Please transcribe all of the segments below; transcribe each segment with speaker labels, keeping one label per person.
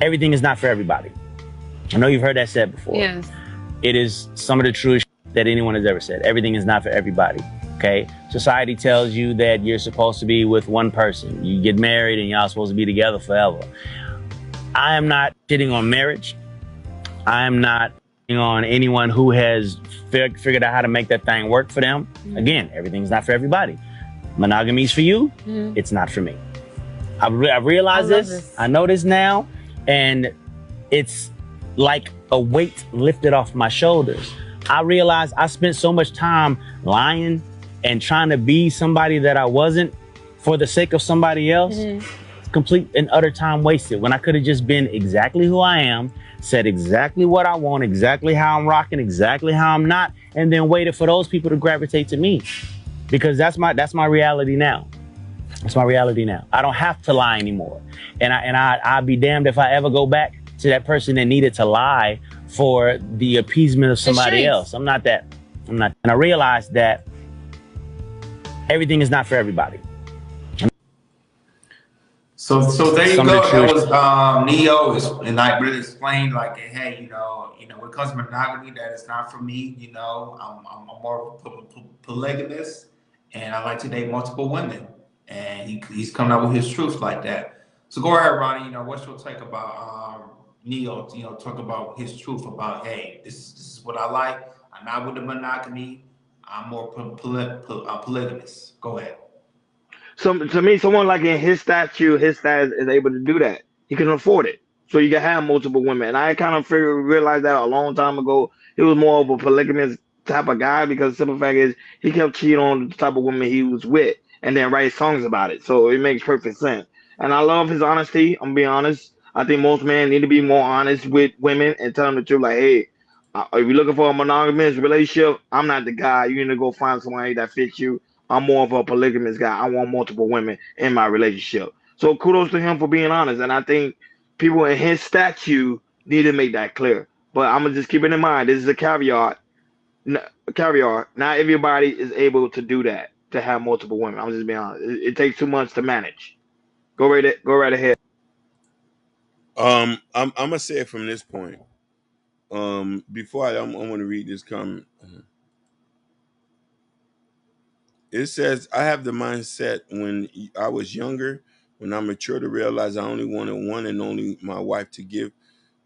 Speaker 1: everything is not for everybody. I know you've heard that said before.
Speaker 2: Yes.
Speaker 1: It is some of the truest that anyone has ever said. Everything is not for everybody. Okay. Society tells you that you're supposed to be with one person. You get married and y'all supposed to be together forever. I am not shitting on marriage. I am not shitting on anyone who has figured out how to make that thing work for them. Again, everything's not for everybody. Monogamy is for you. It's not for me. I realize this. I know this now. And it's like a weight lifted off my shoulders. I realized I spent so much time lying and trying to be somebody that I wasn't for the sake of somebody else. Complete and utter time wasted when I could have just been exactly who I am, said exactly what I want, exactly how I'm rocking, exactly how I'm not, and then waited for those people to gravitate to me. Because that's my reality now. That's my reality now. I don't have to lie anymore. And I'd be damned if I ever go back to that person that needed to lie for the appeasement of somebody else. I'm not that. And I realized that everything is not for everybody.
Speaker 3: So there you go. That was Neyo, and I really explained like, hey, when it comes to monogamy, that is not for me. I'm more polygamous, and I like to date multiple women, and he's coming out with his truth like that. So go ahead, Ronnie. What's your take about Neyo? Talk about his truth about, hey, this is what I like. I'm not with the monogamy. I'm more polygamous. Go ahead.
Speaker 4: So to me, someone like in his status is able to do that. He can afford it, so you can have multiple women. And I kind of realized that a long time ago. He was more of a polygamous type of guy because the simple fact is he kept cheating on the type of women he was with, and then write songs about it. So it makes perfect sense. And I love his honesty. I'm being honest. I think most men need to be more honest with women and tell them the truth. Like, hey, if you're looking for a monogamous relationship, I'm not the guy. You need to go find somebody that fits you. I'm more of a polygamous guy. I want multiple women in my relationship. So kudos to him for being honest. And I think people in his statue need to make that clear. But I'm gonna just keep it in mind. This is a caveat. Caveat. Not everybody is able to do that. To have multiple women. I'm just being honest. It takes too much to manage. Go right ahead.
Speaker 5: I'm gonna say it from this point. Before I want to read this comment. It says, I have the mindset when I was younger, when I matured to realize I only wanted one and only my wife to give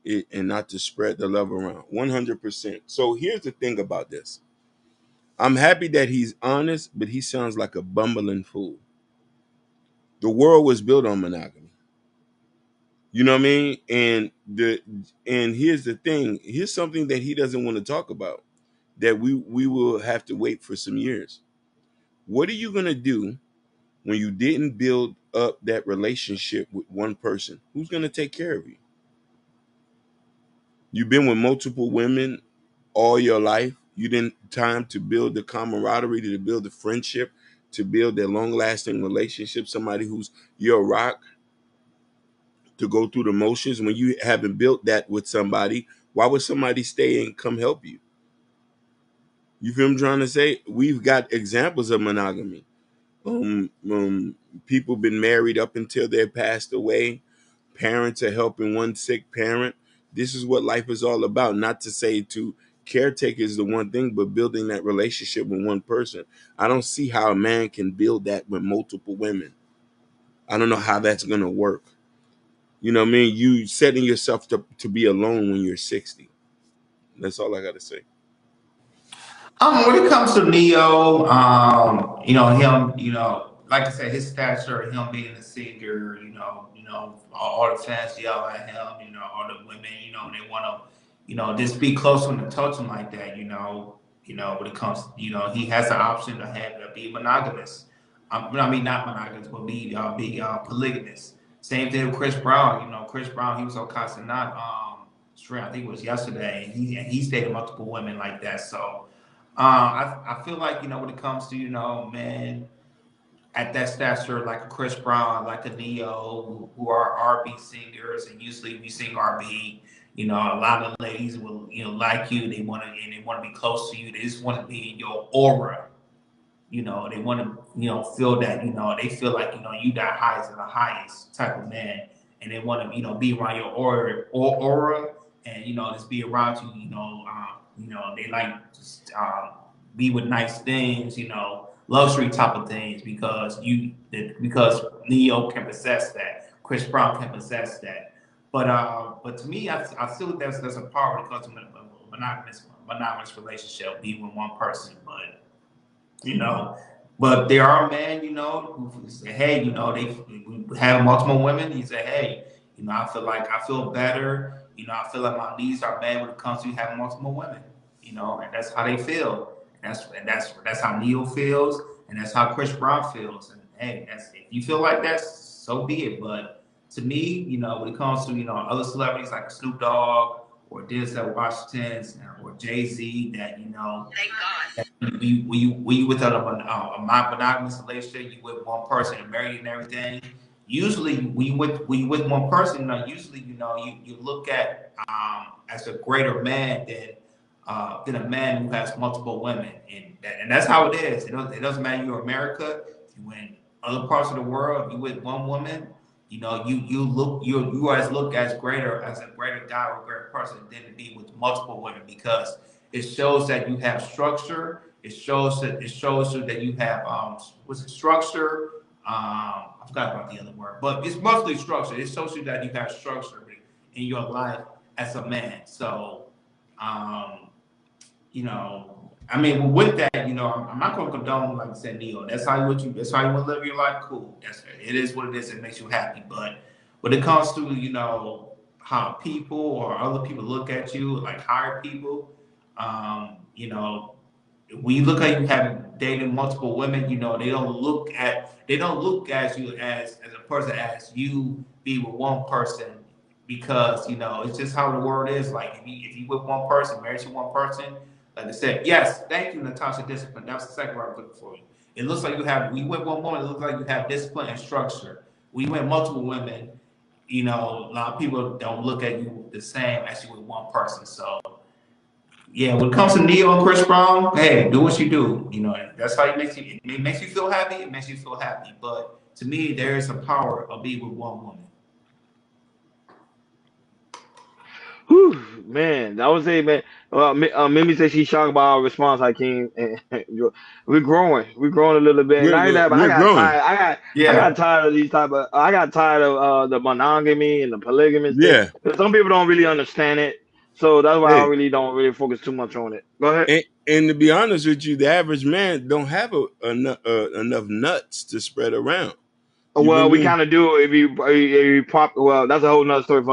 Speaker 5: it and not to spread the love around. 100%. So here's the thing about this. I'm happy that he's honest, but he sounds like a bumbling fool. The world was built on monogamy. You know what I mean? And here's the thing. Here's something that he doesn't want to talk about, that we will have to wait for some years. What are you gonna do when you didn't build up that relationship with one person? Who's going to take care of you? You've been with multiple women all your life. You didn't time to build the camaraderie, to build the friendship, to build a long-lasting relationship, somebody who's your rock, to go through the motions. When you haven't built that with somebody, why would somebody stay and come help you? You feel what I'm trying to say? We've got examples of monogamy. People been married up until they passed away. Parents are helping one sick parent. This is what life is all about. Not to say to caretake is the one thing, but building that relationship with one person. I don't see how a man can build that with multiple women. I don't know how that's gonna work. You know what I mean? You setting yourself to be alone when you're 60. That's all I gotta say.
Speaker 3: When it comes to Neo, him, like I said, his stature, him being a singer, all the fans yell at him, all the women, they want to, just be close to him and touch him like that, when it comes, he has the option to have to be monogamous. I mean, not monogamous, but be polygamous. Same thing with Chris Brown. Chris Brown, he was on Constant Not, I think it was yesterday, and he's dated multiple women like that. So. I feel like, when it comes to, men at that stature, like a Chris Brown, like a Neo, who are R&B singers, and usually we sing R&B, a lot of ladies will, like you. They want to, and they want to be close to you. They just want to be in your aura. They want to, feel that, they feel like, you that highest of the highest type of man. and they want to, be around your aura, and just be around you. They like just be with nice things, luxury type of things, because Neo can possess that, Chris Brown can possess that. But to me, I still think there's a power when it comes to monogamous relationship, be with one person, you know. But there are men, who say, hey, they have multiple women. He say, hey, I feel better. I feel like my needs are met when it comes to having multiple women. And that's how they feel. And that's how Neil feels, and that's how Chris Brown feels. And hey, if you feel like that, so be it. But to me, when it comes to other celebrities like Snoop Dogg or Denzel Washington or Jay-Z, that we with a monogamous relationship, you with one person and married and everything. Usually, we with one person, usually, you look at as a greater man than a man who has multiple women, and that's how it is. It doesn't matter you're America, if you in other parts of the world, if you with one woman, you guys look as a greater guy or a greater person than to be with multiple women, because it shows that you have structure. It shows you that you have what's it, structure? I forgot about the other word, but it's mostly structure. It shows you that you have structure in your life as a man. So, I mean, with that, I'm not going to condone, like I said, Neo. That's how you want to live your life. Cool. It is what it is. It makes you happy. But when it comes to, how people or other people look at you, like higher people, you know, when you look at you having dated multiple women, they don't look at you as a person, as you be with one person, because it's just how the world is. Like if you with one person, married to one person, like I said, yes, thank you, Natasha. Discipline. That's the second word I was looking for. It looks like we with one woman. It looks like you have discipline and structure. We went multiple women. A lot of people don't look at you the same as you with one person. So yeah, when it comes to Neo and Chris Brown, hey, do what you do. That's how it makes you feel happy. It makes you feel happy. But to me, there is a power of being with one woman.
Speaker 4: Whew, man, that was it, man. Mimi said she's shocked by our response, Hakeem. And we're growing a little bit. And I
Speaker 5: We're
Speaker 4: got
Speaker 5: growing.
Speaker 4: tired. I
Speaker 3: Yeah.
Speaker 4: got tired of these type of. I got tired of the monogamy and the polygamous thing.
Speaker 5: Yeah.
Speaker 4: 'Cause some people don't really understand it, so that's why I
Speaker 5: Hey,
Speaker 4: really don't really focus too much on it. Go ahead.
Speaker 5: and to be honest with you, the average man don't have enough nuts to spread around. You
Speaker 4: Well,
Speaker 5: feel
Speaker 4: we
Speaker 5: me?
Speaker 4: kind of do if you pop. Well, that's a whole nother story for